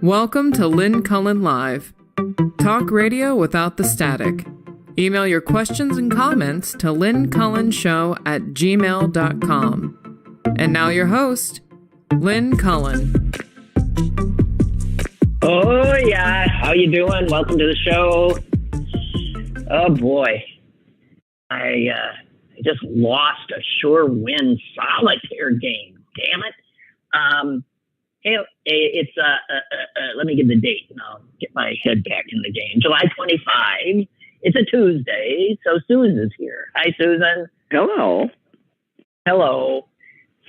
Welcome to Lynn Cullen Live. Talk radio without the static. Email your questions and comments to lynncullenshow@gmail.com. And now your host, Lynn Cullen. Oh, yeah. How you doing? Welcome to the show. Oh, boy. I just lost a sure win solitaire game. Damn it. It's let me get the date and I'll get my head back in the game. July 25. It's a Tuesday, so Susan's here. Hi, Susan. Hello. Hello.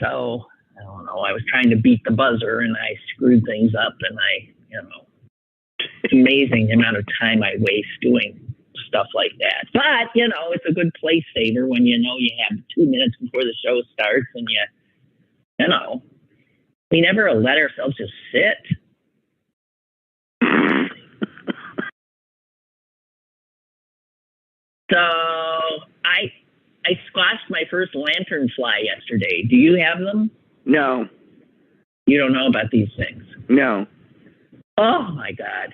So, I don't know, I was trying to beat the buzzer and I screwed things up and it's amazing the amount of time I waste doing stuff like that. But, it's a good place saver when you know you have 2 minutes before the show starts and we never let ourselves just sit. So I squashed my first lanternfly yesterday. Do you have them? No. You don't know about these things? No. Oh, my God.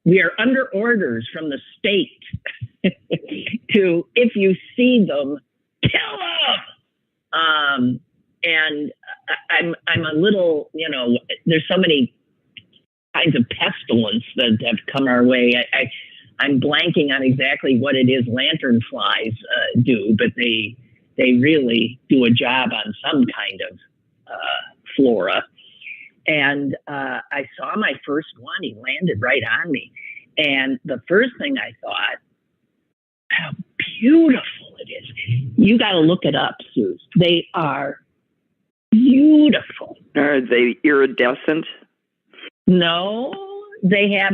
We are under orders from the state to, if you see them, kill them. And I'm a little, there's so many kinds of pestilence that have come our way. I'm blanking on exactly what it is lanternflies do, but they really do a job on some kind of flora. And I saw my first one. He landed right on me. And the first thing I thought, how beautiful it is. You got to look it up, Suze. They are beautiful. Are they iridescent? No, they have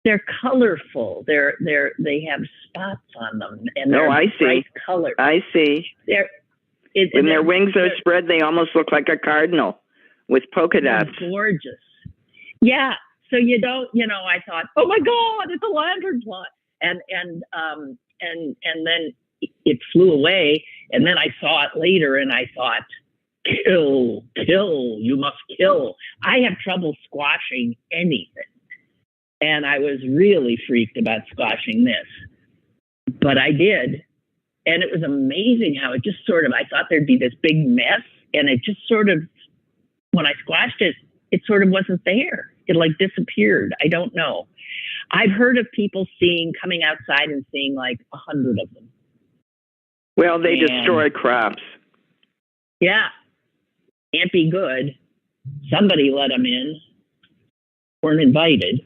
they're colorful. They have spots on them, and they're bright colors. I see. When their wings are spread, they almost look like a cardinal with polka dots. Gorgeous. Yeah. So you don't. I thought, oh my God, it's a lanternfly, and then it flew away, and then I saw it later, and I thought, kill, you must kill. I have trouble squashing anything. And I was really freaked about squashing this. But I did. And it was amazing how it just I thought there'd be this big mess. And it just when I squashed it, it sort of wasn't there. It disappeared. I don't know. I've heard of people coming outside and seeing 100 of them. Well, they destroy crops. Yeah. Can't be good. Somebody let them in. Weren't invited.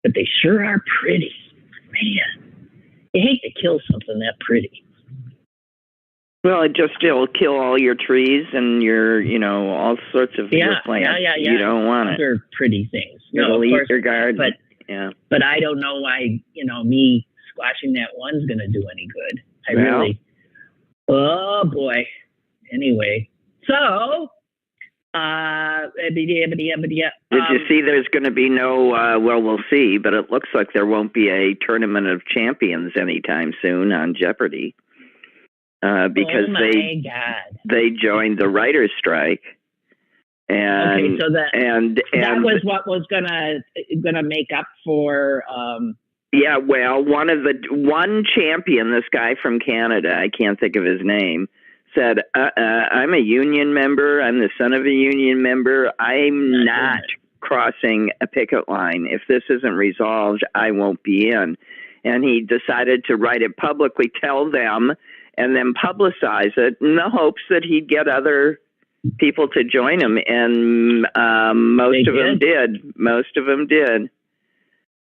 But they sure are pretty. Man, you hate to kill something that pretty. Well, it'll kill all your trees and your, all sorts of your plants. Yeah. You don't want it. They're pretty things. It'll eat your garden. But I don't know why, me squashing that one's going to do any good. Oh boy. Anyway, so did you see there's going to be no, we'll see, but it looks like there won't be a Tournament of Champions anytime soon on Jeopardy because they joined the writer's strike. And, so that was what was gonna make up for. Yeah, well, one champion, this guy from Canada, I can't think of his name, said, I'm a union member. I'm the son of a union member. I'm not crossing a picket line. If this isn't resolved, I won't be in. And he decided to write it publicly, tell them, and then publicize it in the hopes that he'd get other people to join him. And most of them did.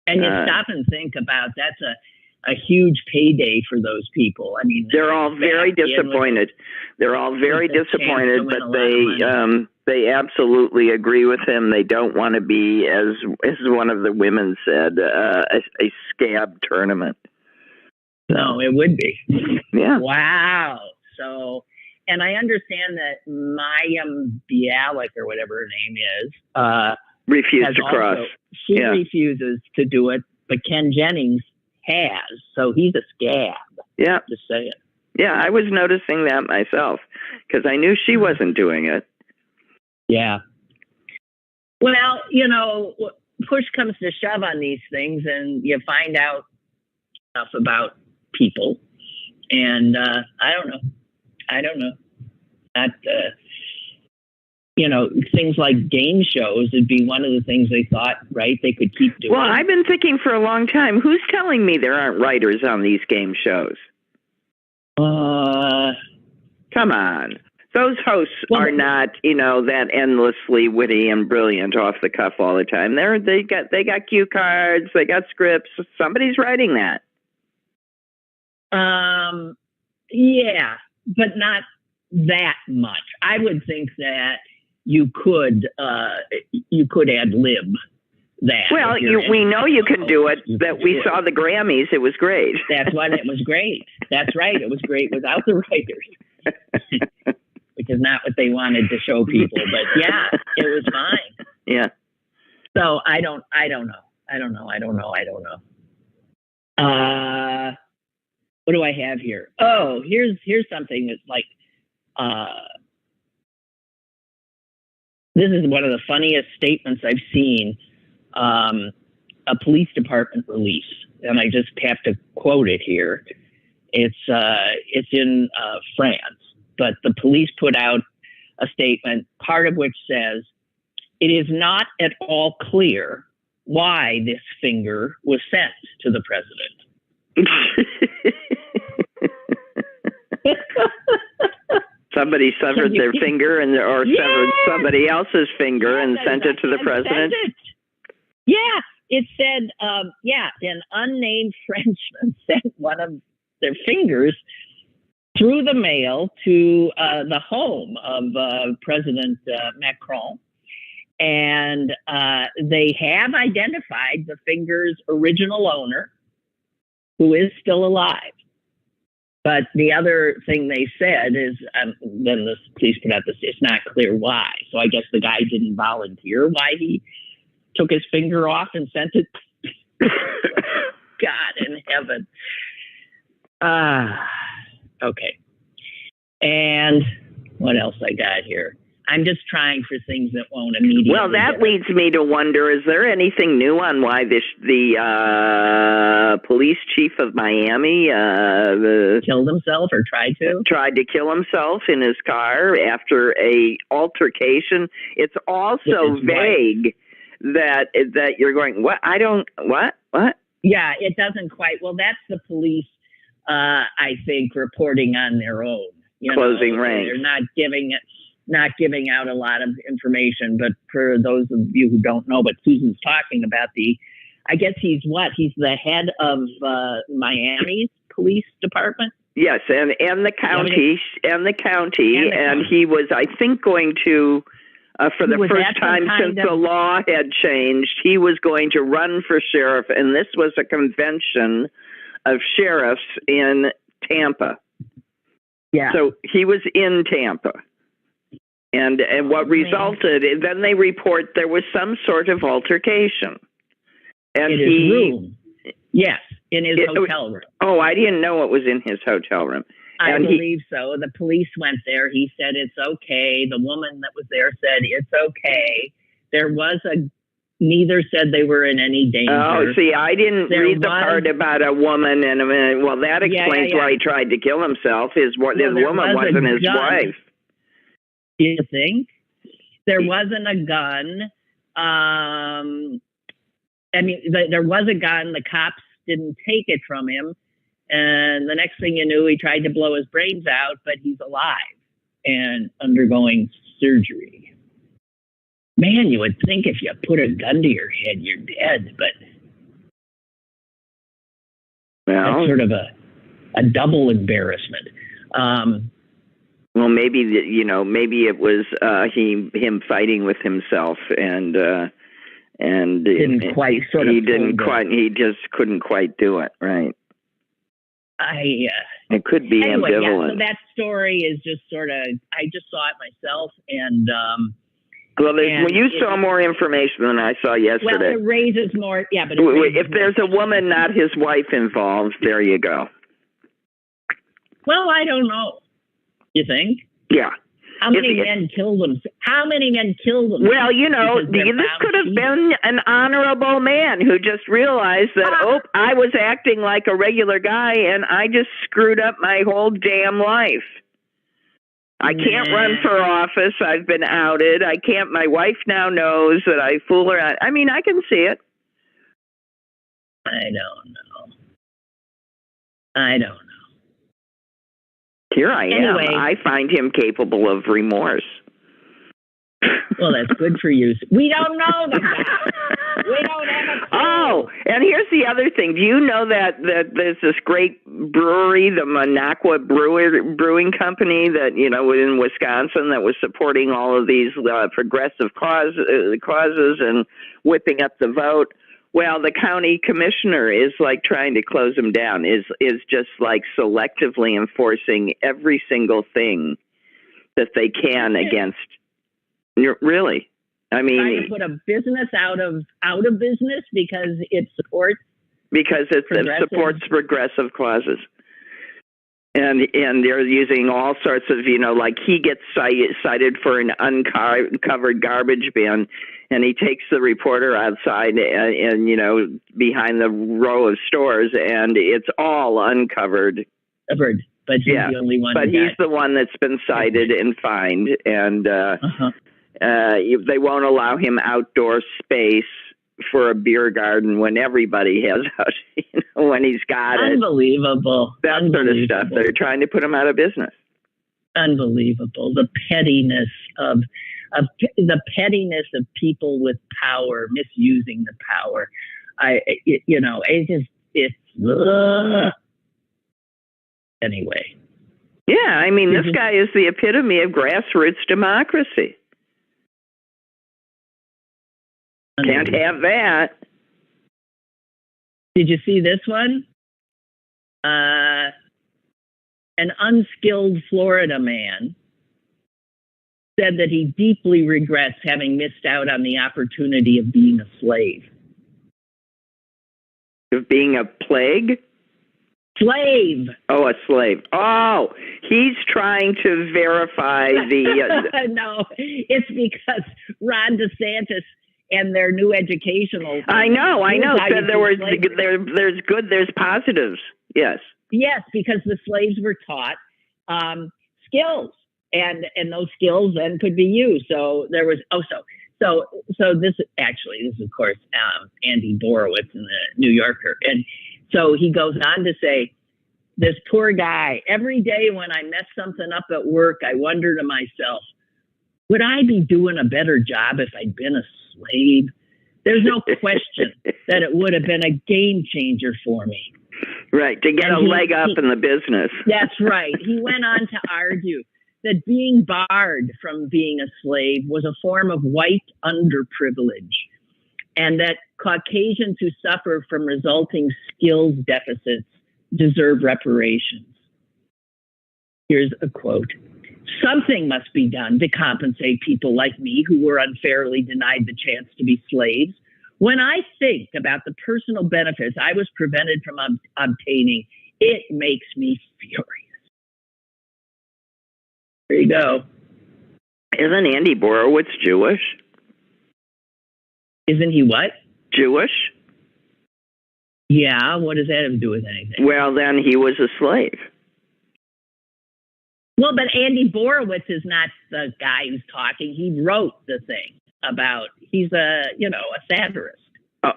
And you stop and think about that's a huge payday for those people. I mean, they're all very disappointed. They're all very disappointed, but they absolutely agree with him. They don't want to be, as one of the women said, a scab tournament. No, it would be. Yeah. Wow. So, and I understand that Mayim Bialik or whatever her name is, refused to cross. She refuses to do it, but Ken Jennings has, so he's a scab. Yeah. Just saying. Yeah, I was noticing that myself because I knew she wasn't doing it. Yeah. Well, you know, push comes to shove on these things, and you find out stuff about people, and I don't know. That you know, things like game shows would be one of the things they thought, right? They could keep doing. Well, I've been thinking for a long time, who's telling me there aren't writers on these game shows? Come on. Those hosts are not, you know, that endlessly witty and brilliant off the cuff all the time. They got cue cards, they got scripts. Somebody's writing that. Yeah, but not that much. I would think that you could ad lib that. Well, we know you can do it. That we saw the Grammys. It was great. That's when it was great. That's right. It was great without the writers. Which is not what they wanted to show people, but yeah, it was fine. Yeah. So I don't know. What do I have here? Oh, here's something that's like, this is one of the funniest statements I've seen. A police department release, and I just have to quote it here. It's in France. But the police put out a statement, part of which says, it is not at all clear why this finger was sent to the president. Somebody severed their finger or severed somebody else's finger and sent it to the president? Yeah, it said, an unnamed Frenchman sent one of their fingers through the mail to the home of President Macron. And they have identified the finger's original owner, who is still alive. But the other thing they said is, then the police put out this, it's not clear why. So I guess the guy didn't volunteer why he took his finger off and sent it. God in heaven. Okay. And what else I got here? I'm just trying for things that won't immediately. Well, that leads me to wonder, is there anything new on why the police chief of Miami killed himself or tried to kill himself in his car after a altercation? It's also vague that you're going, what? What? Yeah, it doesn't quite. Well, that's the police, I think, reporting on their own. Closing ranks. They're not giving out a lot of information, but for those of you who don't know, but Susan's talking about I guess he's the head of Miami's police department. Yes, and the county, and he was, I think, going to, for the first time since the law had changed, he was going to run for sheriff, and this was a convention of sheriffs in Tampa. Yeah. So he was in Tampa. And what resulted, then they report there was some sort of altercation. And in his room. Yes, in his hotel room. Oh, I didn't know it was in his hotel room. I believe so. The police went there. He said it's okay. The woman that was there said it's okay. Neither said they were in any danger. Oh, see, I didn't read the part about a woman, and well, that explains why he tried to kill himself. The woman wasn't his wife. You think? There wasn't a gun. There was a gun. The cops didn't take it from him. And the next thing you knew, he tried to blow his brains out, but he's alive and undergoing surgery. Man, you would think if you put a gun to your head, you're dead. But that's sort of a double embarrassment. Well, maybe it was him fighting with himself, and he just couldn't quite do it, right? It could be ambivalent. Yeah, so that story is just sort of, I just saw it myself, and you saw more information than I saw yesterday. Well, it raises more, but if there's a woman, not his wife, involved, there you go. Well, I don't know. You think? Yeah. How many men killed themselves? How many men killed them? Well, you know, this could have been an honorable man who just realized that, I was acting like a regular guy and I just screwed up my whole damn life. I can't run for office. I've been outed. My wife now knows that I fool her. I mean, I can see it. I don't know. Here I Anyway. am. I find him capable of remorse. Well, that's good for you. We don't know the guy. We don't have a clue. Oh, and here's the other thing. Do you know that there's this great brewery, the Minocqua Brewing Company, that, you know, in Wisconsin, that was supporting all of these progressive causes and whipping up the vote? Well, the county commissioner is like trying to close them down, is just like selectively enforcing every single thing that they can against. Really? I mean, trying to put a business out of business because it supports supports progressive causes, and they're using all sorts of, you know, like he gets cited for an uncovered garbage bin, and he takes the reporter outside and you know, behind the row of stores, and it's all uncovered. Covered, but he's the only one. But he's the one that's been cited and fined, and they won't allow him outdoor space for a beer garden when everybody has, you know, when he's got Unbelievable. it. That sort of stuff. They're trying to put him out of business. Unbelievable. The pettiness of people with power, misusing the power. Anyway. Yeah, I mean, this guy is the epitome of grassroots democracy. Can't have that. Did you see this one? An unskilled Florida man said that he deeply regrets having missed out on the opportunity of being a slave. Of being a plague? Slave. Oh, a slave. Oh, he's trying to verify the... No, it's because Ron DeSantis and their new educational... I know. So there's good, there's positives. Yes. Yes, because the slaves were taught skills, and those skills then could be used. So there was so this is of course Andy Borowitz in the New Yorker, and so he goes on to say, this poor guy, every day when I mess something up at work, I wonder to myself, would I be doing a better job if I'd been a slave? There's no question that it would have been a game changer for me. Right, to get a leg up in the business. That's right. He went on to argue that being barred from being a slave was a form of white underprivilege, and that Caucasians who suffer from resulting skills deficits deserve reparations. Here's a quote. Something must be done to compensate people like me who were unfairly denied the chance to be slaves. When I think about the personal benefits I was prevented from obtaining, it makes me furious. There you go. Isn't Andy Borowitz Jewish? Isn't he what? Jewish? Yeah, what does that have to do with anything? Well, then he was a slave. Well, but Andy Borowitz is not the guy who's talking. He wrote the thing about, he's a satirist. Oh,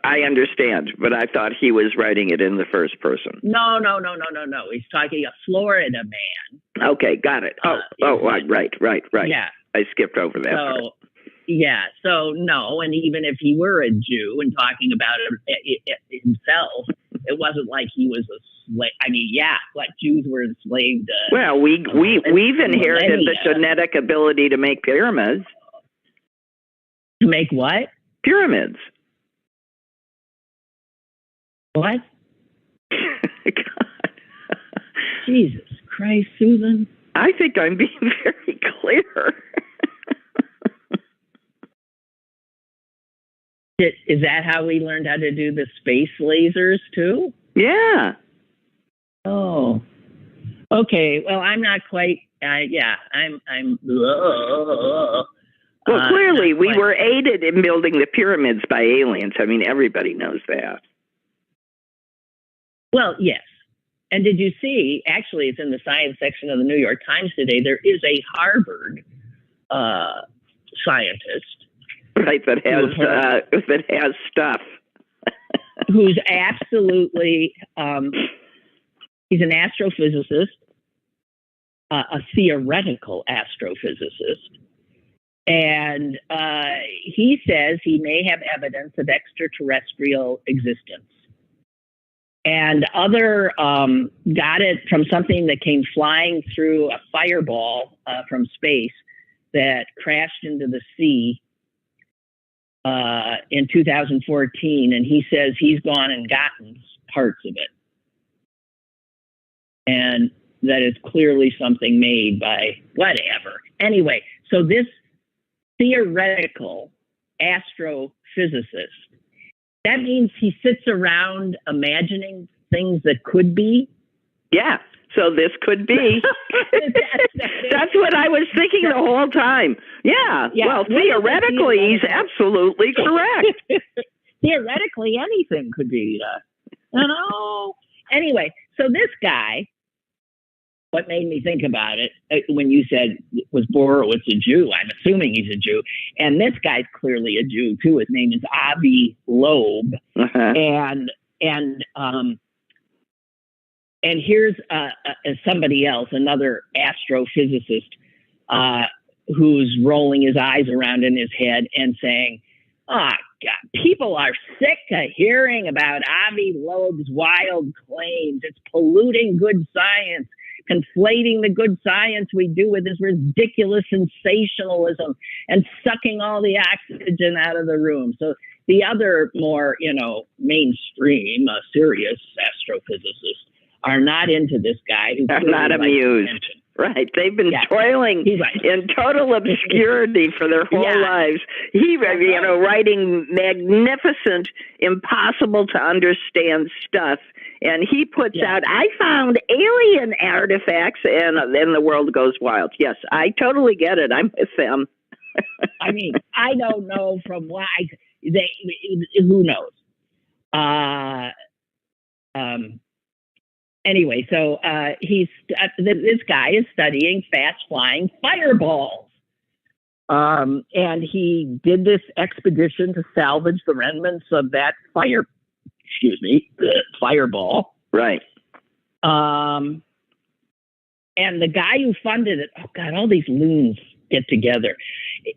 I understand, but I thought he was writing it in the first person. No. He's talking a Florida man. Okay, got it. Right. Yeah. I skipped over that part. Yeah, so no, and even if he were a Jew and talking about it himself, it wasn't like he was a slave. I mean, yeah, like Jews were enslaved. Well, we've inherited the genetic ability to make pyramids. To make what? Pyramids. What? God. Jesus Christ, Susan. I think I'm being very clear. Is that how we learned how to do the space lasers too? Yeah. Oh. Okay, well, I'm not quite. I'm. Well, clearly, we were aided in building the pyramids by aliens. I mean, everybody knows that. Well, yes. And did you see? Actually, it's in the science section of the New York Times today. There is a Harvard scientist, right, that has stuff. Who's absolutely. He's an astrophysicist, a theoretical astrophysicist. And he says he may have evidence of extraterrestrial existence. And other got it from something that came flying through a fireball from space that crashed into the sea in 2014. And he says he's gone and gotten parts of it. And that is clearly something made by whatever. Anyway, so this theoretical astrophysicist, that means he sits around imagining things that could be? Yeah, so this could be. That's what I was thinking the whole time. Yeah. Well, theoretically, he's absolutely correct. Theoretically, anything could be. Anyway, so this guy, what made me think about it, when you said, was Borowitz a Jew? I'm assuming he's a Jew. And this guy's clearly a Jew, too. His name is Avi Loeb. And here's somebody else, another astrophysicist, who's rolling his eyes around in his head and saying, "Oh, God, people are sick of hearing about Avi Loeb's wild claims. It's polluting good science, conflating the good science we do with this ridiculous sensationalism and sucking all the oxygen out of the room." So the other more, mainstream, serious astrophysicists are not into this guy. They're not amused. Right. They've been toiling in total obscurity for their whole lives. He, writing magnificent, impossible to understand stuff. And he puts out, I found alien artifacts, and then the world goes wild. Yes, I totally get it. I'm with them. I mean, I don't know from why. Who knows? Anyway, so this guy is studying fast-flying fireballs. And he did this expedition to salvage the remnants of that fireball. Right. And the guy who funded it, oh God, all these loons get together.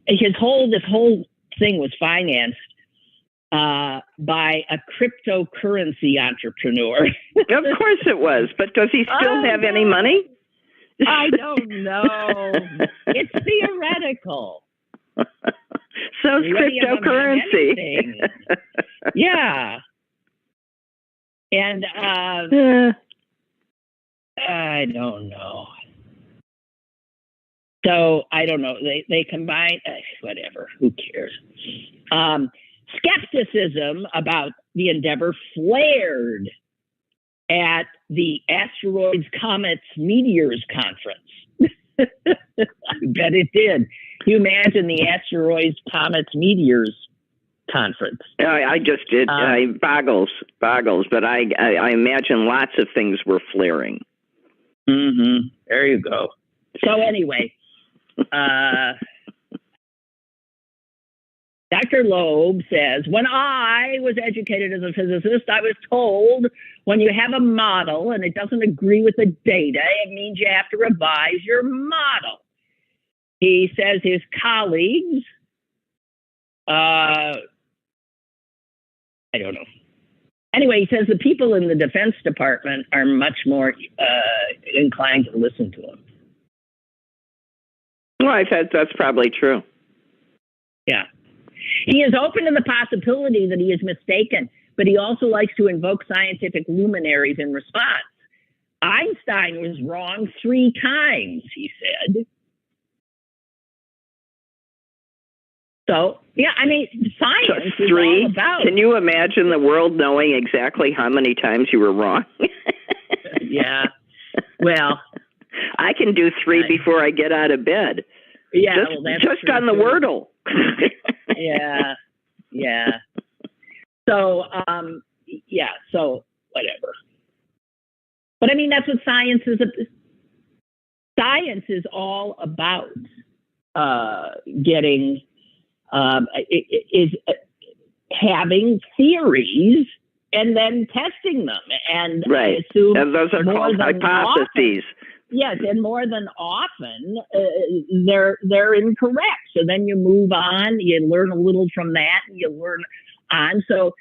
This whole thing was financed by a cryptocurrency entrepreneur. Of course it was, but does he still have any money? I don't know. It's theoretical. So's cryptocurrency. Yeah. And I don't know. So I don't know. They combine whatever. Who cares? Skepticism about the endeavor flared at the Asteroids, Comets, Meteors Conference. I bet it did. Can you imagine the Asteroids, Comets, Meteors Conference? I just did. Boggles. But I imagine lots of things were flaring. Mm-hmm. There you go. So anyway, Dr. Loeb says, when I was educated as a physicist, I was told when you have a model and it doesn't agree with the data, it means you have to revise your model. He says his colleagues, I don't know. Anyway, he says the people in the Defense Department are much more inclined to listen to him. Well, I think that's probably true. Yeah. He is open to the possibility that he is mistaken, but he also likes to invoke scientific luminaries in response. Einstein was wrong 3 times, he said. So, yeah, I mean, science is all about... Can you imagine the world knowing exactly how many times you were wrong? Yeah. Well, I can do 3 before I get out of bed. Yeah, just on the Wordle. Yeah. So, so whatever. But I mean, that's what science is. Science is all about having theories and then testing them. And right. I assume and those are called hypotheses. Yes, and more than often, they're incorrect. So then you move on, you learn a little from that, and you learn on. So,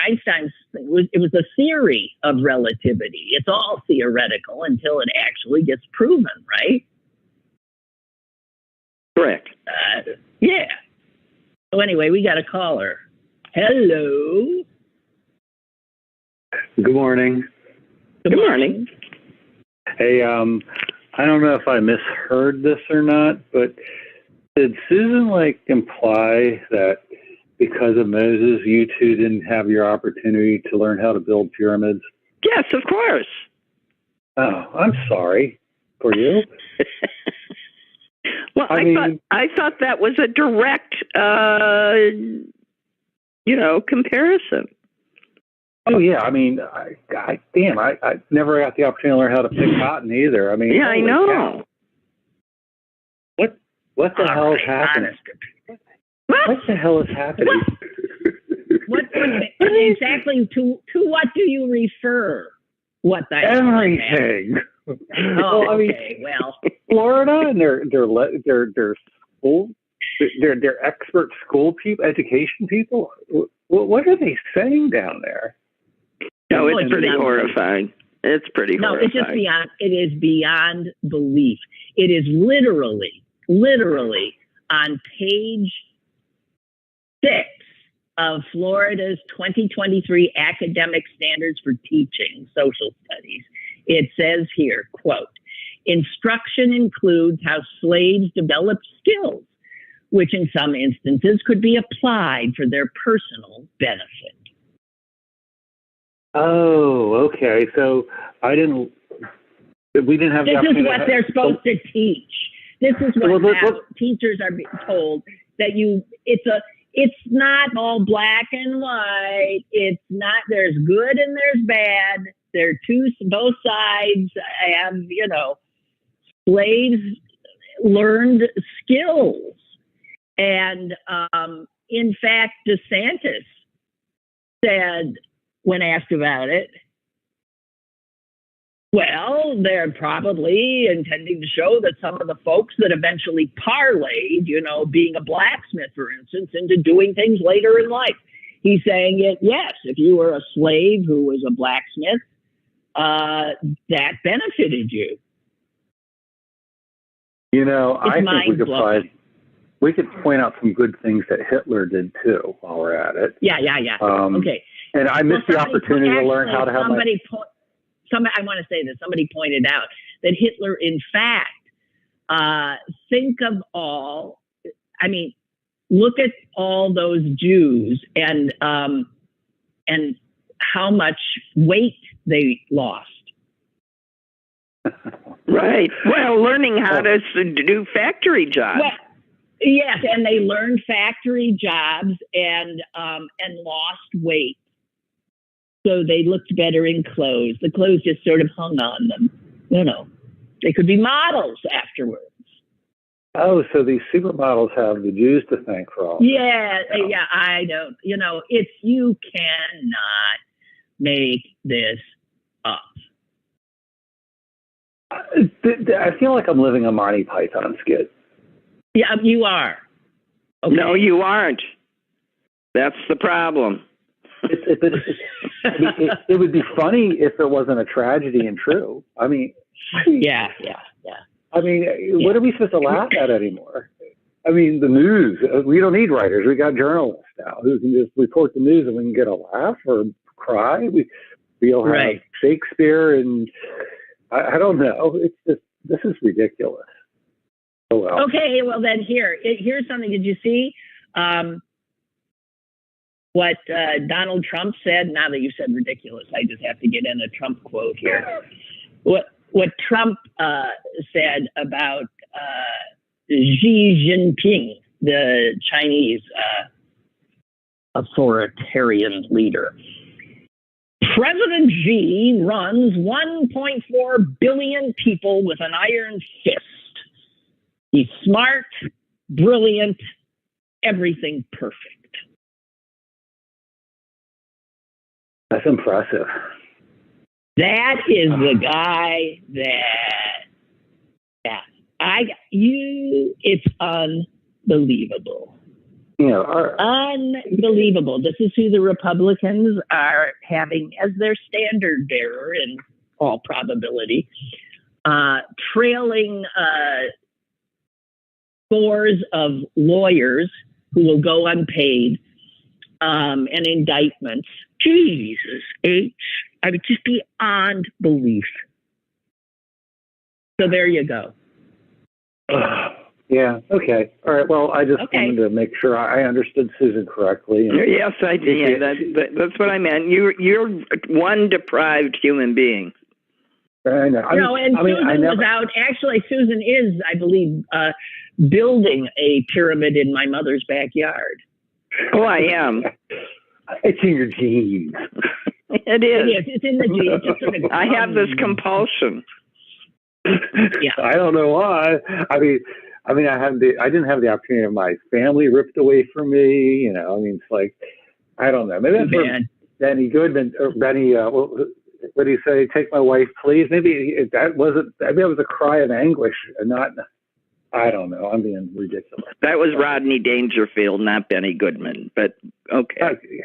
Einstein's, it was a theory of relativity. It's all theoretical until it actually gets proven, right? Correct. Yeah. So anyway, we got a caller. Hello. Good morning. Good morning. Hey, I don't know if I misheard this or not, but did Susan imply that because of Moses, you two didn't have your opportunity to learn how to build pyramids? Yes, of course. Oh, I'm sorry for you. Well, I thought that was a direct, comparison. Oh yeah, I mean, I never got the opportunity to learn how to pick cotton either. I mean, yeah, I know. Cow. What the hell is happening? What the hell is happening? What exactly to what do you refer? What the everything? Oh, okay. Well, Florida and their school, their expert school people, education people. What are they saying down there? No, it's pretty horrifying. It's pretty horrifying. No, it's just it is beyond belief. It is literally on page 6 of Florida's 2023 Academic Standards for Teaching Social Studies. It says here, quote, instruction includes how slaves developed skills, which in some instances could be applied for their personal benefit. Oh, okay. So we didn't have. This is what they're supposed to teach. This is what teachers are told, that it's not all black and white. It's not, there's good and there's bad. Both sides have, slaves learned skills. And in fact, DeSantis said, when asked about it, well, they're probably intending to show that some of the folks that eventually parlayed, being a blacksmith, for instance, into doing things later in life. He's saying yes, if you were a slave who was a blacksmith, that benefited you. I think we could point out some good things that Hitler did too while we're at it. Yeah. Okay. And I missed the opportunity to learn how to have I want to say this. Somebody pointed out that Hitler, in fact, look at all those Jews and how much weight they lost. Right. Well, learning how to do factory jobs. Well, yes, and they learned factory jobs and lost weight. So they looked better in clothes. The clothes just sort of hung on them. They could be models afterwards. Oh, so these supermodels have the Jews to thank for all. Yeah, I don't. You cannot make this up. I feel like I'm living a Monty Python skit. Yeah, you are. Okay. No, you aren't. That's the problem. It would be funny if it wasn't a tragedy and true. I mean, yeah. I mean, what are we supposed to laugh at anymore? I mean, the news. We don't need writers. We got journalists now who can just report the news and we can get a laugh or cry. We'll have Shakespeare, and I don't know. It's just, this is ridiculous. Oh well. Okay, well then here's something. Did you see what Donald Trump said? Now that you said ridiculous, I just have to get in a Trump quote here. what Trump said about Xi Jinping, the Chinese authoritarian leader. President Xi runs 1.4 billion people with an iron fist. He's smart, brilliant, everything perfect. That's impressive. That is the guy it's unbelievable. Unbelievable. This is who the Republicans are having as their standard bearer in all probability, trailing scores of lawyers who will go unpaid and indictments. Jesus H. I would just beyond belief. So there you go. Yeah. Okay. All right. Well, I just wanted to make sure I understood Susan correctly. Yes, I did. That's what I meant. You're one deprived human being. I know. Susan was out. Actually, Susan is, I believe, building a pyramid in my mother's backyard. Oh, I am. It's in your genes. It is. It's in the genes. I have this compulsion. Yeah. I don't know why. I didn't have the opportunity of my family ripped away from me. It's like, I don't know. Maybe that's where Benny Goodman or Benny. What do you say? Take my wife, please. Maybe that was a cry of anguish, and not. I don't know. I'm being ridiculous. That was Rodney Dangerfield, not Benny Goodman. But okay.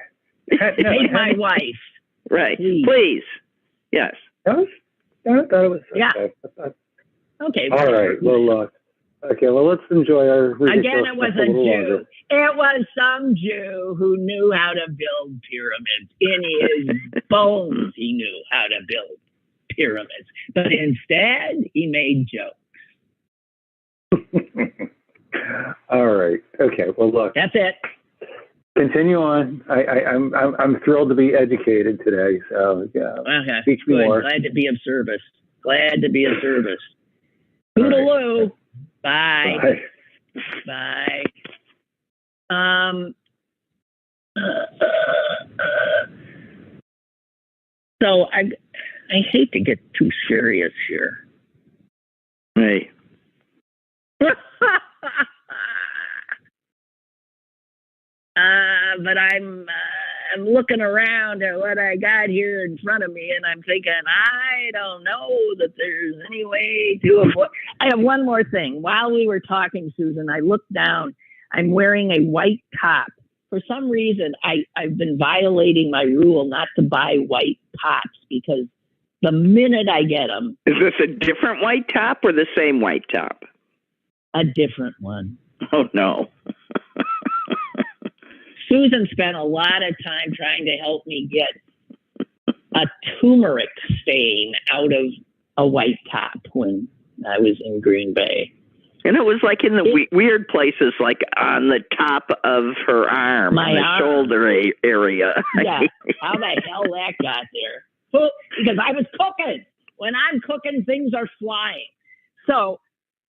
Take my wife. Right. Please. Yes. I thought it was. Yeah. Okay. All right. Well, well, let's enjoy our. Again, it was a Jew. Longer. It was some Jew who knew how to build pyramids. In his bones, he knew how to build pyramids. But instead, he made jokes. All right. Okay. Well, look. That's it. Continue on. I'm thrilled to be educated today. So yeah. Okay. Teach me more. Glad to be of service. Toodaloo. Right. Bye. Bye. So I hate to get too serious here. Hey. But I'm looking around at what I got here in front of me, and I'm thinking, I don't know that there's any way to avoid. I have one more thing. While we were talking, Susan, I looked down. I'm wearing a white top. For some reason, I've been violating my rule not to buy white tops because the minute I get them. Is this a different white top or the same white top? A different one. Oh, no. Susan spent a lot of time trying to help me get a turmeric stain out of a white top when I was in Green Bay. And it was like in the weird places, like on the top of her arm, shoulder area. Yeah, how the hell that got there? Because I was cooking. When I'm cooking, things are flying. So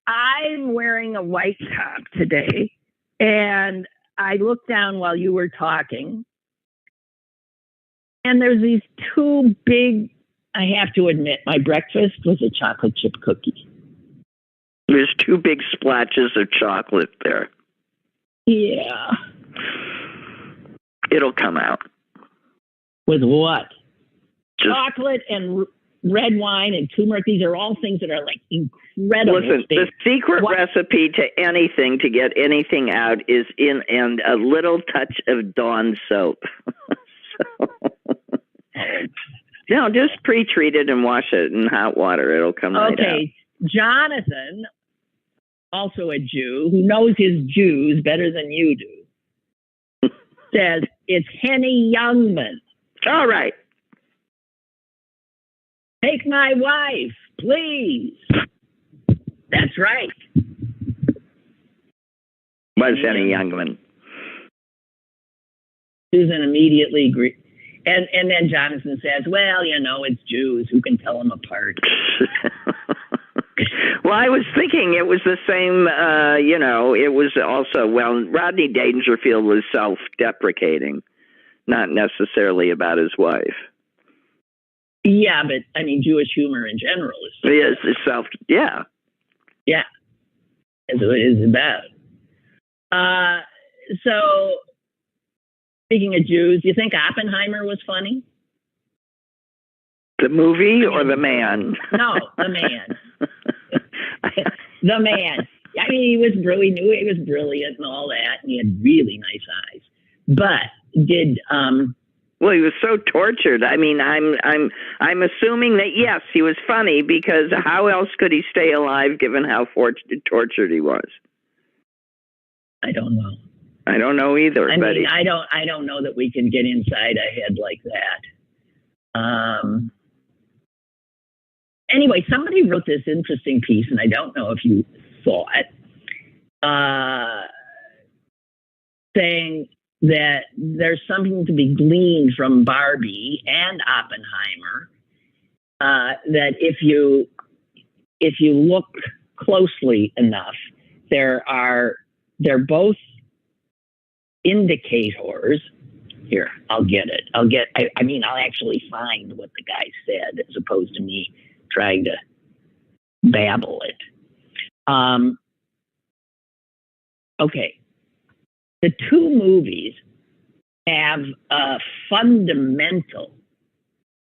I'm wearing a white top today, and I looked down while you were talking, and there's these two big, I have to admit, my breakfast was a chocolate chip cookie. There's two big splotches of chocolate there. Yeah. It'll come out. With what? Chocolate and red wine and turmeric. These are all things that are like incredible. Listen, the secret recipe to anything, to get anything out, is in and a little touch of Dawn soap. No, just pre-treat it and wash it in hot water. It'll come right out. Okay, Jonathan, also a Jew, who knows his Jews better than you do, says it's Henny Youngman. All right. Take my wife, please. That's right. Was Henny Youngman. Susan immediately agreed. And then Jonathan says, well, it's Jews. Who can tell them apart? I was thinking it was the same, it was also, Rodney Dangerfield was self-deprecating, not necessarily about his wife. Yeah, but I mean, Jewish humor in general is yeah. Yeah, is what it is about. So, speaking of Jews, do you think Oppenheimer was funny? The movie or the man? No, the man. The man. I mean, he was brilliant. He was brilliant and all that, and he had really nice eyes. But did well, he was so tortured. I mean, I'm assuming that yes, he was funny, because how else could he stay alive given how tortured he was? I don't know. I don't know either. I mean, I don't know that we can get inside a head like that. Anyway, somebody wrote this interesting piece, and I don't know if you saw it, saying that there's something to be gleaned from Barbie and Oppenheimer, that if you look closely enough, they're both indicators. Here, I'll get it. I'll actually find what the guy said as opposed to me trying to babble it. Okay. The two movies have a fundamental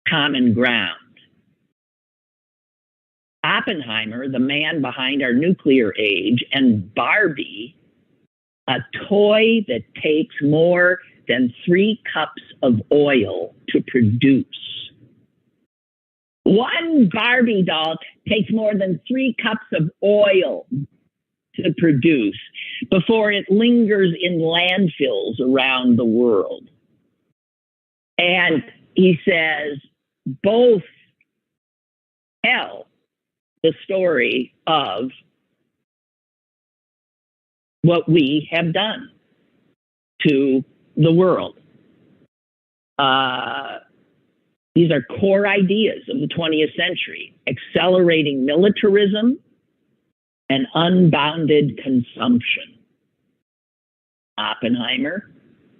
common ground. Oppenheimer, the man behind our nuclear age, and Barbie, a toy that takes more than 3 cups of oil to produce. One Barbie doll takes more than 3 cups of oil to produce before it lingers in landfills around the world. And he says both tell the story of what we have done to the world. These are core ideas of the 20th century: accelerating militarism and unbounded consumption. Oppenheimer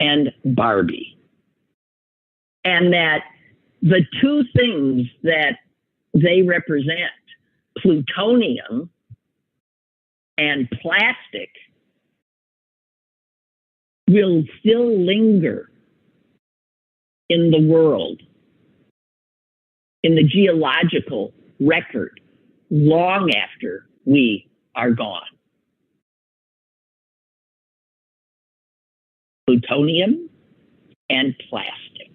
and Barbie. And that the two things that they represent, plutonium and plastic, will still linger in the world, in the geological record, long after we are gone. Plutonium and plastic.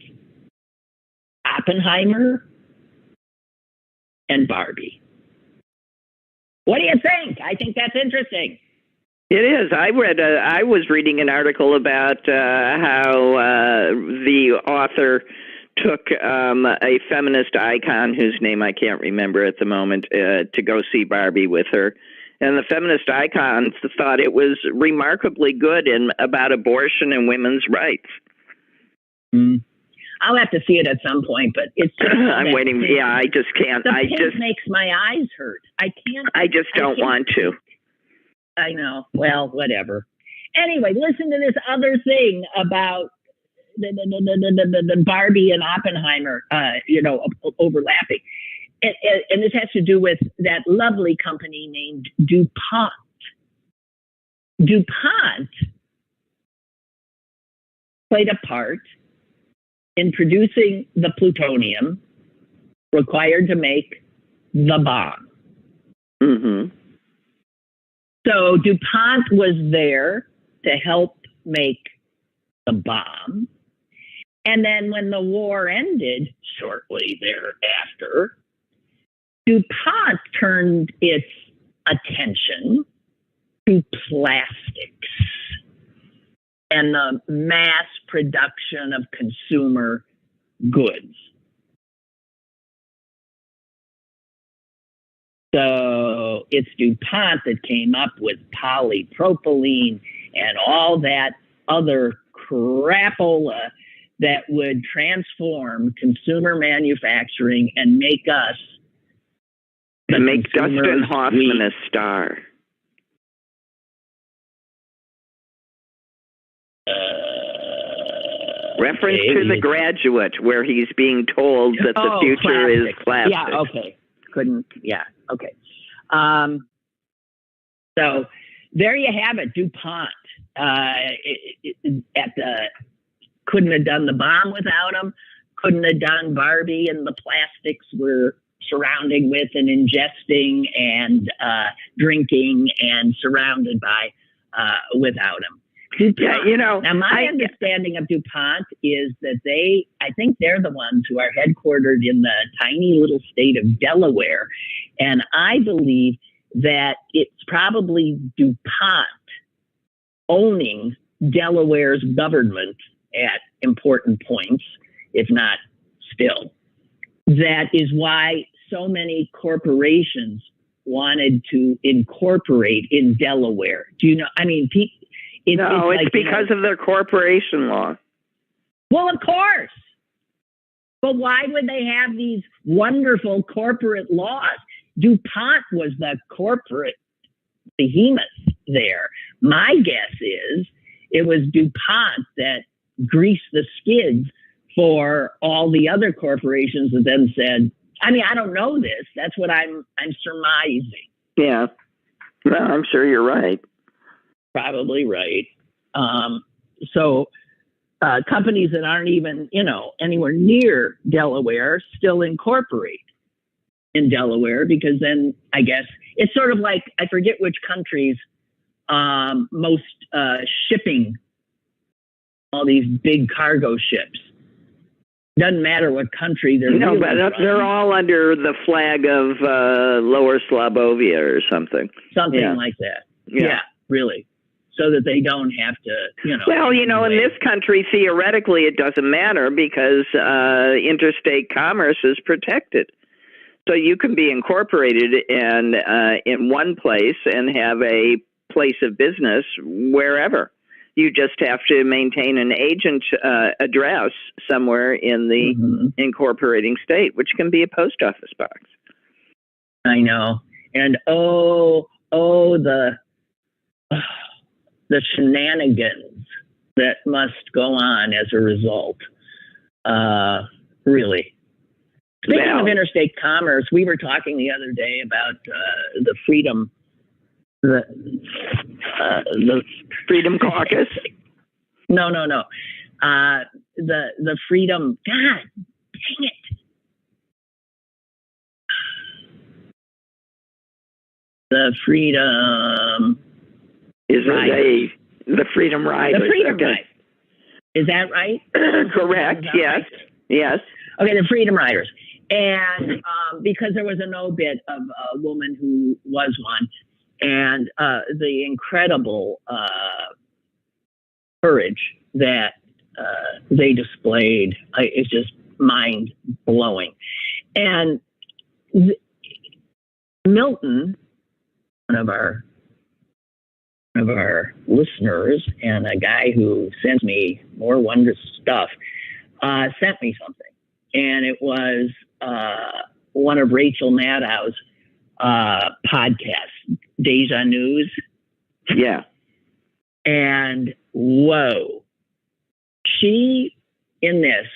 Oppenheimer and Barbie. What do you think? I think that's interesting. It is. I was reading an article about how the author took a feminist icon whose name I can't remember at the moment to go see Barbie with her. And the feminist icon thought it was remarkably good about abortion and women's rights. Mm. I'll have to see it at some point, but it's just I'm waiting. Yeah, I just can't. It makes my eyes hurt. I just don't want to. I know. Well, whatever. Anyway, listen to this other thing about the Barbie and Oppenheimer, overlapping. And this has to do with that lovely company named DuPont. DuPont played a part in producing the plutonium required to make the bomb. Mm-hmm. So DuPont was there to help make the bomb. And then when the war ended, shortly thereafter, DuPont turned its attention to plastics and the mass production of consumer goods. So it's DuPont that came up with polypropylene and all that other crapola that would transform consumer manufacturing and make us To make Dustin Hoffman a star. Reference to The Graduate, where he's being told that the future is plastic. Yeah, okay. Okay. So there you have it, DuPont. Couldn't have done the bomb without him. Couldn't have done Barbie and the plastics we're surrounding with and ingesting and drinking and surrounded by without him. DuPont. Yeah, now my understanding of DuPont is that I think they're the ones who are headquartered in the tiny little state of Delaware. And I believe that it's probably DuPont owning Delaware's government at important points, if not still. That is why so many corporations wanted to incorporate in Delaware. Do you know? I mean, it's because of their corporation law. Well, of course. But why would they have these wonderful corporate laws? DuPont was the corporate behemoth there. My guess is it was DuPont that greased the skids for all the other corporations that then said, I mean, I don't know this. That's what I'm surmising. Yeah. Well, I'm sure you're right. Probably right. So companies that aren't even, anywhere near Delaware still incorporate in Delaware, because then I guess it's sort of like, I forget which countries most shipping, all these big cargo ships. Doesn't matter what country they're in. No, but they're all under the flag of Lower Slobovia or something. Something like that. Yeah, really. So that they don't have to, Well, in this country, theoretically, it doesn't matter because interstate commerce is protected. So you can be incorporated in one place and have a place of business wherever. You just have to maintain an agent address somewhere in the incorporating state, which can be a post office box. I know. And the shenanigans that must go on as a result. Really. Speaking of interstate commerce, we were talking the other day about the Freedom the Freedom Caucus. No. The Freedom. God dang it! The Freedom. Is it the Freedom Riders? The Freedom Riders. Is that right? Correct. Yes. Right? Yes. Okay, the Freedom Riders, and because there was an obit of a woman who was one. And the incredible courage that they displayed is just mind blowing. And Milton, one of our listeners, and a guy who sends me more wondrous stuff, sent me something, and it was one of Rachel Maddow's podcasts. Deja News. Yeah. And whoa. She in this,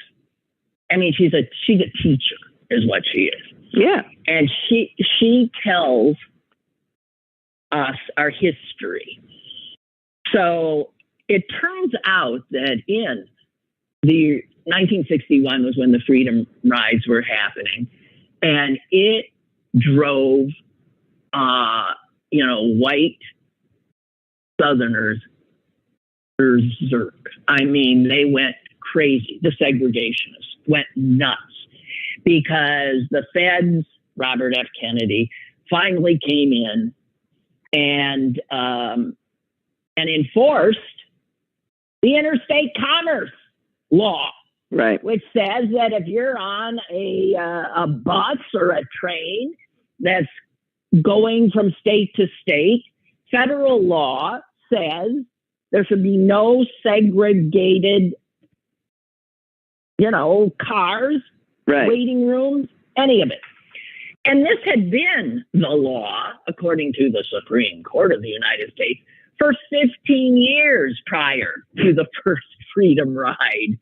I mean, she's a teacher is what she is. Yeah. And she tells us our history. So it turns out that in the 1961 was when the Freedom Rides were happening, and it drove white Southerners berserk. I mean, they went crazy. The segregationists went nuts because the feds, Robert F. Kennedy, finally came in and enforced the interstate commerce law, right? Which says that if you're on a bus or a train that's going from state to state, federal law says there should be no segregated, cars, right, waiting rooms, any of it. And this had been the law, according to the Supreme Court of the United States, for 15 years prior to the first Freedom Ride.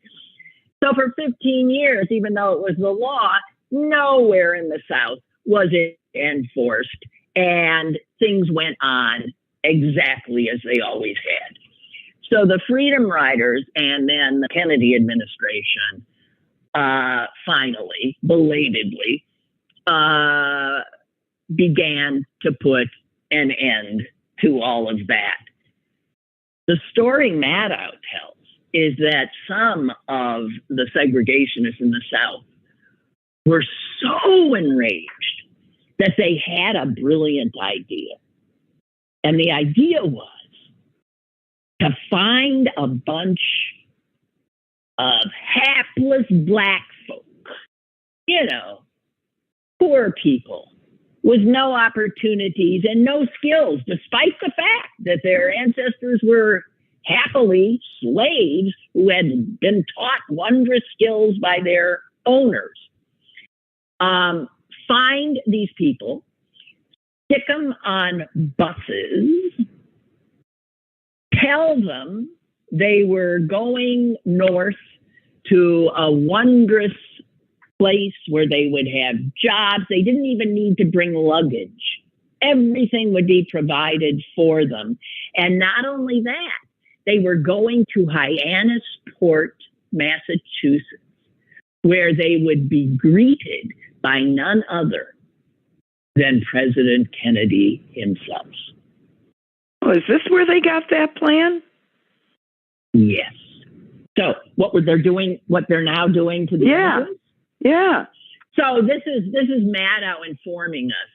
So for 15 years, even though it was the law, nowhere in the South was it enforced, and things went on exactly as they always had. So the Freedom Riders and then the Kennedy administration finally, belatedly, began to put an end to all of that. The story Maddow tells is that some of the segregationists in the South were so enraged that they had a brilliant idea. And the idea was to find a bunch of hapless black folk, poor people with no opportunities and no skills, despite the fact that their ancestors were happily slaves who had been taught wondrous skills by their owners. Find these people, stick them on buses, tell them they were going north to a wondrous place where they would have jobs. They didn't even need to bring luggage. Everything would be provided for them. And not only that, they were going to Hyannisport, Massachusetts, where they would be greeted by none other than President Kennedy himself. Oh, is this where they got that plan? Yes. So what they're now doing to the immigrants? Yeah. So this is Maddow informing us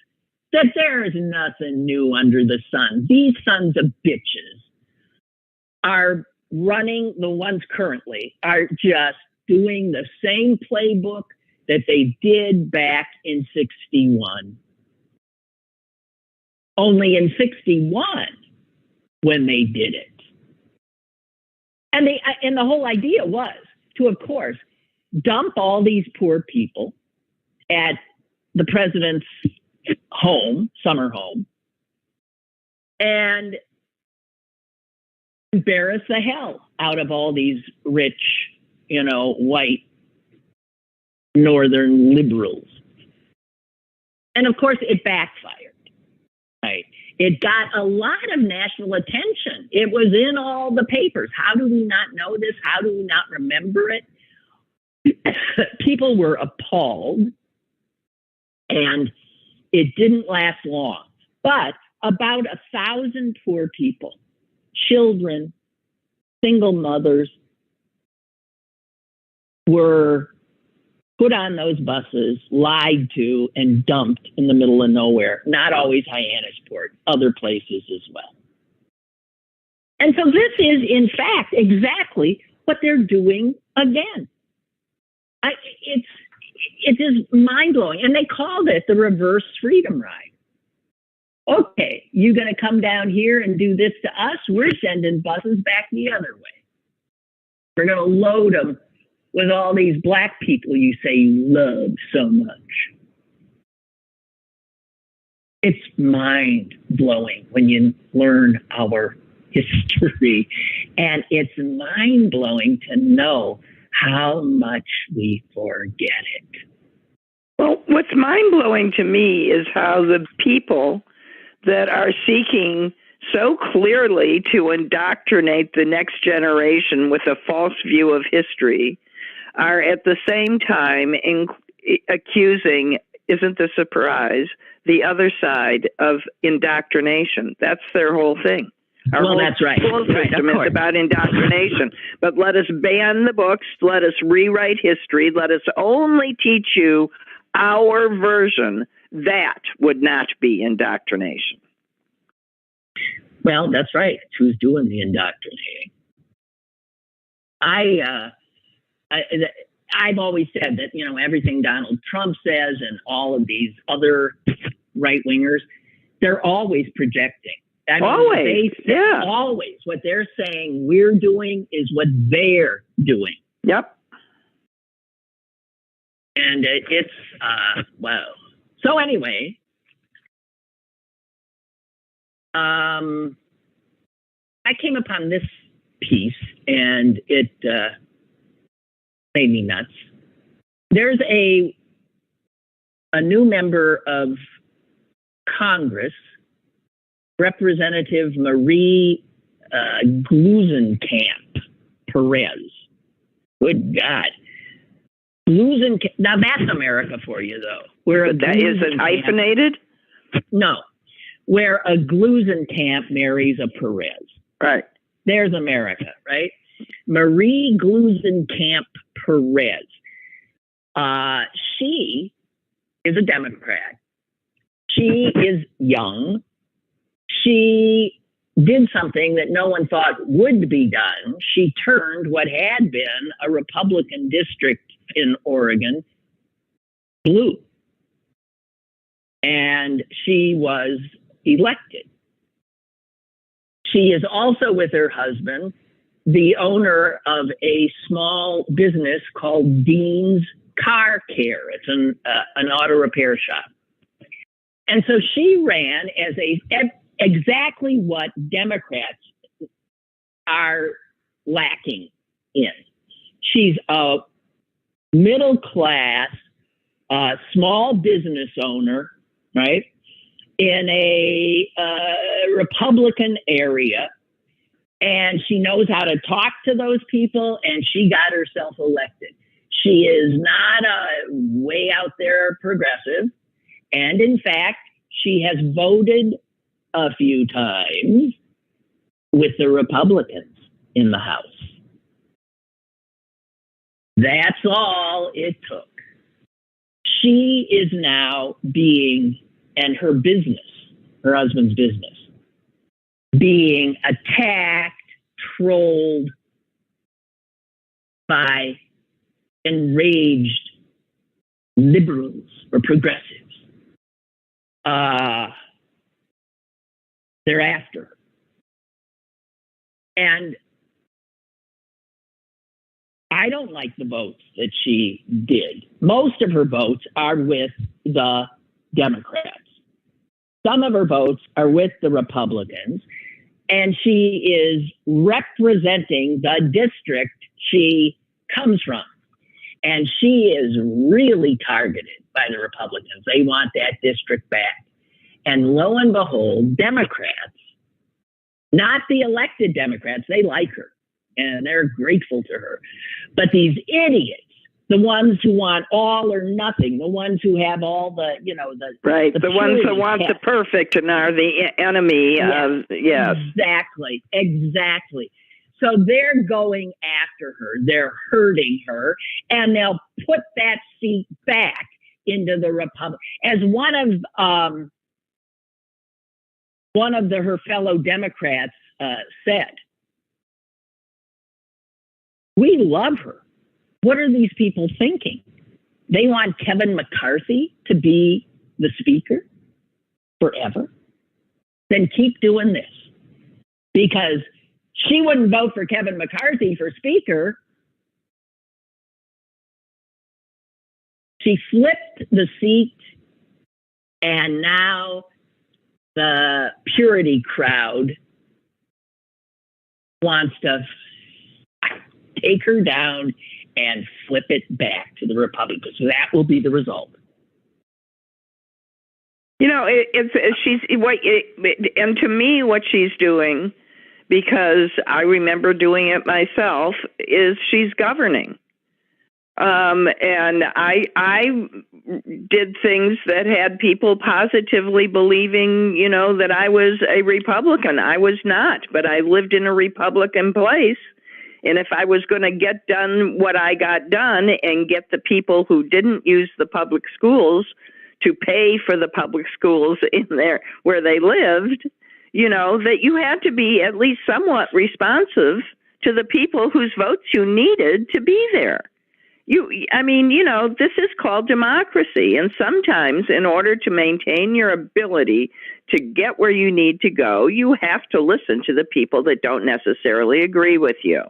that there is nothing new under the sun. These sons of bitches are running, the ones currently are just doing the same playbook that they did back in 61. Only in 61 when they did it. And the whole idea was to, of course, dump all these poor people at the president's home, summer home, and embarrass the hell out of all these rich, white northern liberals. And of course, it backfired. Right? It got a lot of national attention. It was in all the papers. How do we not know this? How do we not remember it? People were appalled, and it didn't last long. But about 1,000 poor people, children, single mothers, were put on those buses, lied to, and dumped in the middle of nowhere. Not always Hyannisport, other places as well. And so this is, in fact, exactly what they're doing again. It is mind-blowing. And they called it the reverse freedom ride. Okay, you're going to come down here and do this to us? We're sending buses back the other way. We're going to load them with all these black people you say you love so much. It's mind-blowing when you learn our history. And it's mind-blowing to know how much we forget it. Well, what's mind-blowing to me is how the people that are seeking so clearly to indoctrinate the next generation with a false view of history are at the same time accusing, isn't this a surprise, the other side of indoctrination. That's their whole thing. That's right. School system is about indoctrination. But let us ban the books. Let us rewrite history. Let us only teach you our version. That would not be indoctrination. Well, that's right. It's who's doing the indoctrinating. I've always said that, everything Donald Trump says and all of these other right-wingers, they're always projecting. Always. What they're saying we're doing is what they're doing. Yep. And it's, wow. So anyway, I came upon this piece and it made me nuts. There's a new member of Congress, Representative Marie Glusenkamp Perez. Good God. Now that's America for you, though. That is it hyphenated? No. Where a Glusenkamp marries a Perez. Right. There's America, right? Marie Glusenkamp Perez. She is a Democrat. She is young. She did something that no one thought would be done. She turned what had been a Republican district in Oregon blue. And she was elected. She is also, with her husband, the owner of a small business called Dean's Car Care. It's an auto repair shop. And so she ran as exactly what Democrats are lacking in. She's a middle class, small business owner, right, in a Republican area. And she knows how to talk to those people, and she got herself elected. She is not a way out there progressive. And in fact, she has voted a few times with the Republicans in the House. That's all it took. She is now and her business, her husband's business, being attacked, trolled by enraged liberals or progressives. They're after her. And I don't like the votes that she did. Most of her votes are with the Democrats. Some of her votes are with the Republicans. And she is representing the district she comes from. And she is really targeted by the Republicans. They want that district back. And lo and behold, Democrats, not the elected Democrats, they like her and they're grateful to her. But these idiots, the ones who want all or nothing, the ones who have all the right, the ones that want the perfect and are the enemy of, yes. Exactly. So they're going after her, they're hurting her, and they'll put that seat back into the Republic. As one of her fellow Democrats said, we love her. What are these people thinking? They want Kevin McCarthy to be the speaker forever? Then keep doing this. Because she wouldn't vote for Kevin McCarthy for speaker. She flipped the seat, and now the purity crowd wants to take her down and flip it back to the Republicans. So that will be the result. And to me, what she's doing, because I remember doing it myself, is she's governing. And I did things that had people positively believing, that I was a Republican. I was not, but I lived in a Republican place. And if I was going to get done what I got done and get the people who didn't use the public schools to pay for the public schools in there where they lived, that you had to be at least somewhat responsive to the people whose votes you needed to be there. This is called democracy. And sometimes in order to maintain your ability to get where you need to go, you have to listen to the people that don't necessarily agree with you.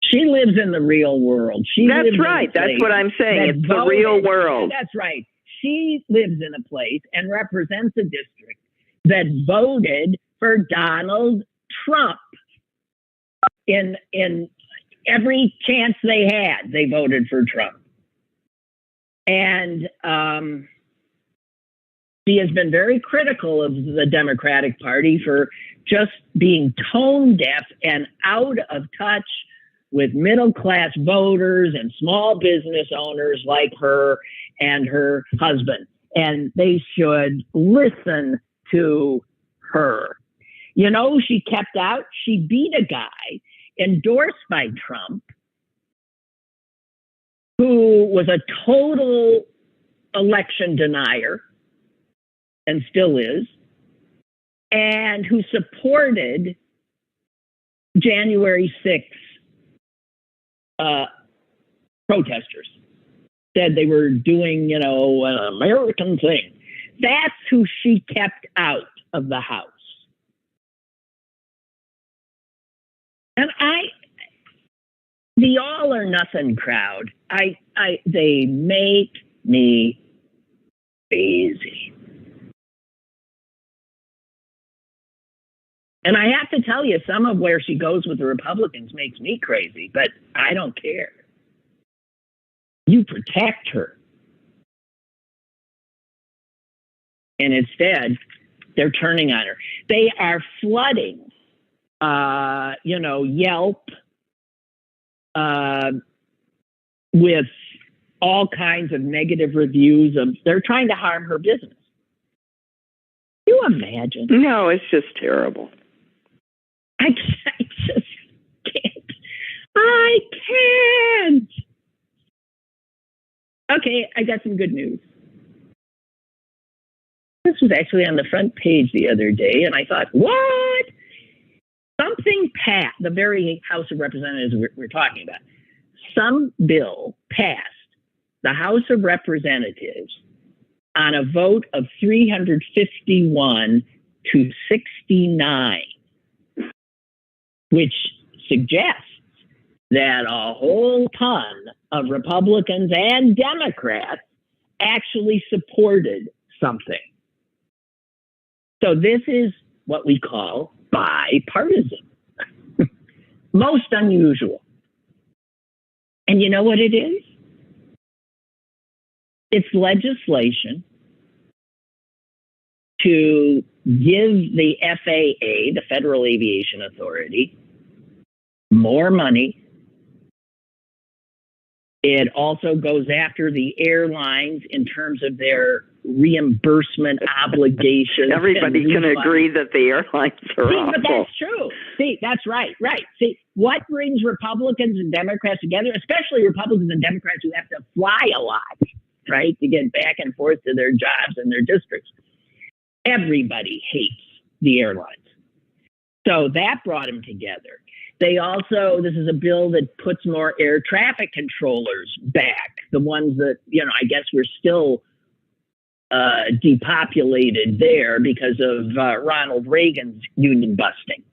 She lives in the real world. That's right. That's what I'm saying. It's the real world. That's right. she lives in a place and represents a district that voted for Donald Trump in every chance they had. They voted for Trump. And she has been very critical of the Democratic Party for just being tone deaf and out of touch with middle-class voters and small business owners like her and her husband. And they should listen to her. You know, she kept out, she beat a guy endorsed by Trump who was a total election denier and still is, and who supported January 6th protesters. Said they were doing, you know, an American thing. That's who she kept out of the House. And the all or nothing crowd, they make me crazy. And I have to tell you, some of where she goes with the Republicans makes me crazy, but I don't care. You protect her. And instead, they're turning on her. They are flooding, Yelp with all kinds of negative reviews. They're trying to harm her business. Can you imagine? No, it's just terrible. I just can't. I can't. Okay, I got some good news. This was actually on the front page the other day, and I thought, what? Something passed, the very House of Representatives we're talking about. Some bill passed the House of Representatives on a vote of 351 to 69, which suggests that a whole ton of Republicans and Democrats actually supported something. So this is what we call bipartisan. Most unusual. And you know what it is? It's legislation to give the FAA, the Federal Aviation Authority, more money. It also goes after the airlines in terms of their reimbursement obligations. Everybody can agree that the airlines are awful. But that's true. See, that's right. See, what brings Republicans and Democrats together, especially Republicans and Democrats who have to fly a lot, right, to get back and forth to their jobs and their districts? Everybody hates the airlines. So that brought them together. They also, this is a bill that puts more air traffic controllers back, the ones that, I guess we're still depopulated there because of Ronald Reagan's union busting.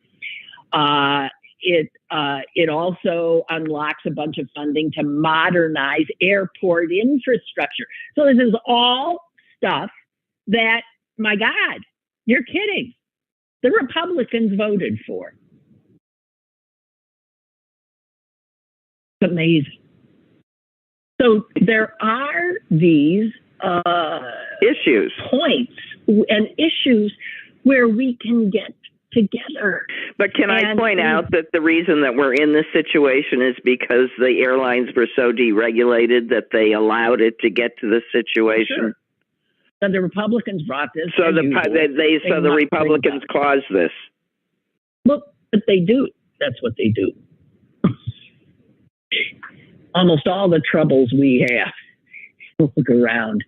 It also unlocks a bunch of funding to modernize airport infrastructure. So this is all stuff that, my God, you're kidding, the Republicans voted for. Amazing. So there are these points and issues where we can get together. But can I point out that the reason that we're in this situation is because the airlines were so deregulated that they allowed it to get to this situation? Sure. So the Republicans brought this. So the Republicans caused this. Well, but they do. That's what they do. Almost all the troubles we have. Look around.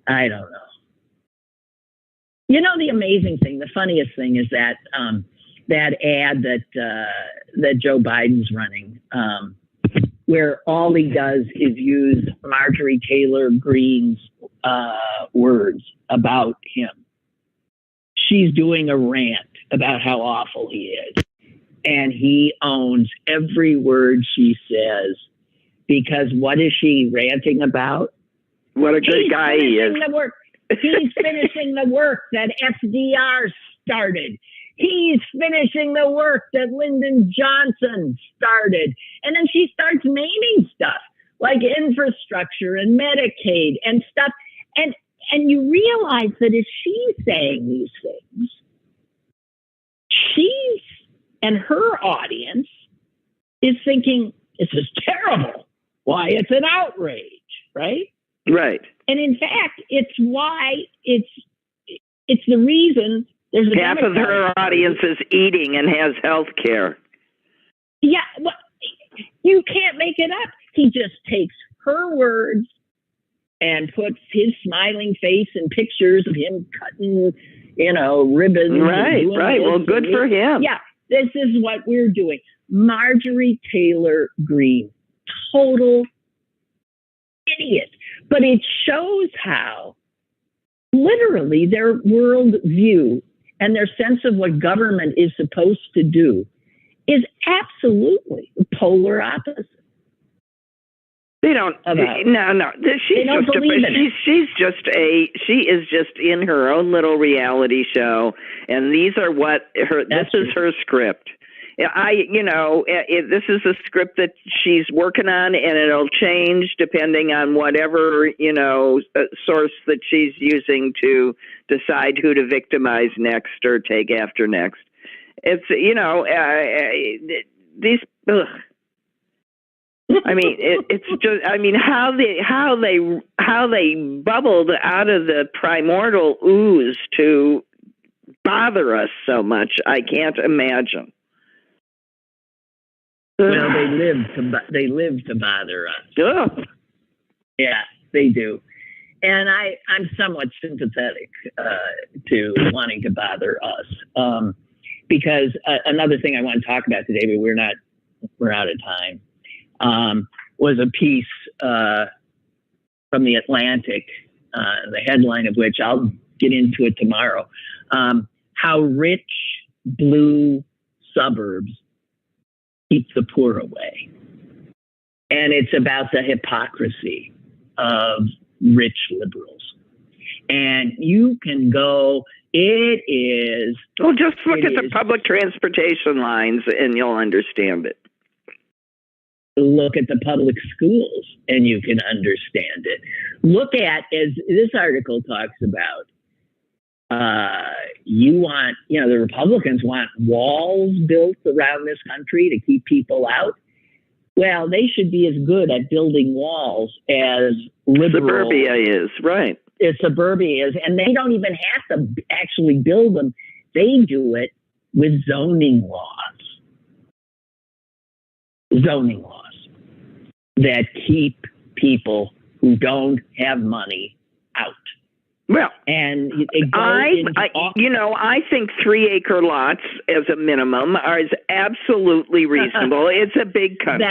I don't know. The amazing thing, the funniest thing is that that ad that Joe Biden's running, where all he does is use Marjorie Taylor Greene's words about him. She's doing a rant about how awful he is. And he owns every word she says, because what is she ranting about? What a good guy he is. He's finishing the work that FDR started. He's finishing the work that Lyndon Johnson started. And then she starts naming stuff like infrastructure and Medicaid and stuff. And you realize that if she's saying these things, she's and her audience is thinking, this is terrible. Why, it's an outrage, right? Right. And in fact, it's why it's the reason there's a half of her audience is eating and has health care. Yeah, well, you can't make it up. He just takes her words and puts his smiling face and pictures of him cutting, ribbons. Right. Well, good for him. Yeah, this is what we're doing. Marjorie Taylor Greene, total idiot. But it shows how literally their worldview and their sense of what government is supposed to do is absolutely the polar opposite. They don't. No. She is just in her own little reality show, and these are this is her script. This is a script that she's working on, and it'll change depending on whatever, source that she's using to decide who to victimize next or take after next. It's, these, ugh. I mean, it's just, how they bubbled out of the primordial ooze to bother us so much, I can't imagine. Well, they live to bother us. Ugh. Yeah, they do. And I'm somewhat sympathetic to wanting to bother us. Because another thing I want to talk about today, but we're out of time, was a piece from the Atlantic, the headline of which I'll get into it tomorrow. How rich blue suburbs keep the poor away. And it's about the hypocrisy of rich liberals. And you can go, it is... Well, just look at the public transportation lines and you'll understand it. Look at the public schools and you can understand it. Look at, as this article talks about, the Republicans want walls built around this country to keep people out. Well, they should be as good at building walls as liberal suburbia is, right? As suburbia is, and they don't even have to actually build them. They do it with zoning laws that keep people who don't have money out. Well, and I think 3-acre lots as a minimum is absolutely reasonable. It's a big country.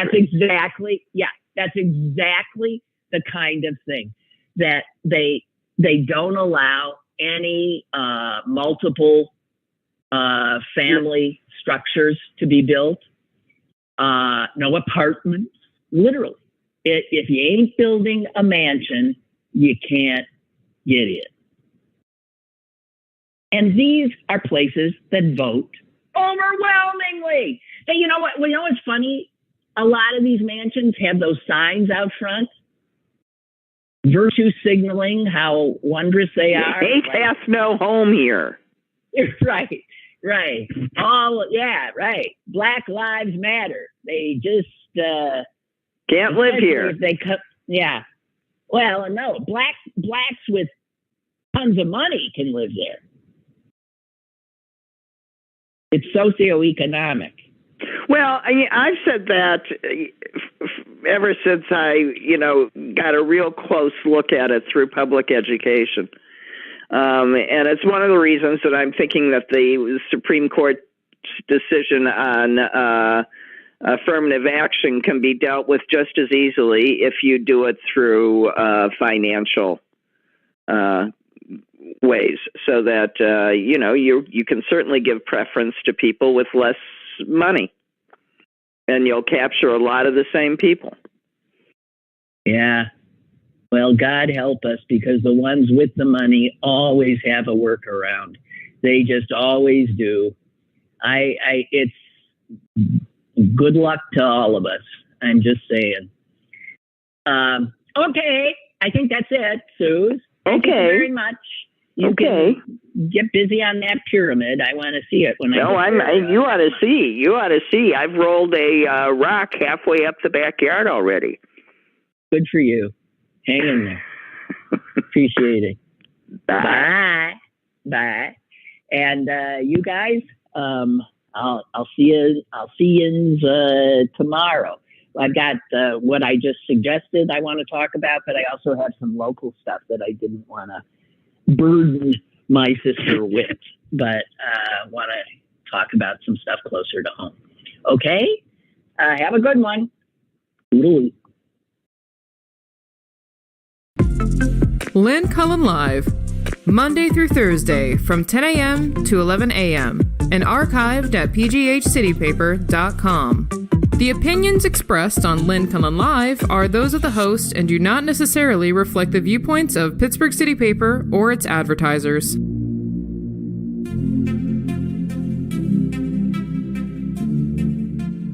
That's exactly the kind of thing that they don't allow any multiple family structures to be built. No apartments. Literally, if you ain't building a mansion, you can't get in. And these are places that vote overwhelmingly. Hey, you know what? You know what's funny? A lot of these mansions have those signs out front, virtue signaling how wondrous they are. Hate hath no home here. Right. Right. Black Lives Matter. They just can't live here. Yeah. Well, no, blacks with tons of money can live there. It's socioeconomic. Well, I've said that ever since I, got a real close look at it through public education. And it's one of the reasons that I'm thinking that the Supreme Court's decision on affirmative action can be dealt with just as easily if you do it through financial ways, so that you can certainly give preference to people with less money, and you'll capture a lot of the same people. Yeah. Well, God help us, because the ones with the money always have a workaround. They just always do. It's good luck to all of us. I'm just saying. Okay, I think that's it, Suze. Thank you very much. You can get busy on that pyramid. I want to see it when I. No, you ought to see. You ought to see. I've rolled a rock halfway up the backyard already. Good for you. Hang in there. Appreciate it. Bye. Bye. And you guys, I'll see you. I'll see you tomorrow. I've got what I just suggested I want to talk about, but I also have some local stuff that I didn't want to burden my sister with, but want to talk about some stuff closer to home. Okay? Have a good one. Toodaloo. Lynn Cullen Live, Monday through Thursday from 10 a.m. to 11 a.m. and archived at pghcitypaper.com. The opinions expressed on Lynn Cullen Live are those of the host and do not necessarily reflect the viewpoints of Pittsburgh City Paper or its advertisers.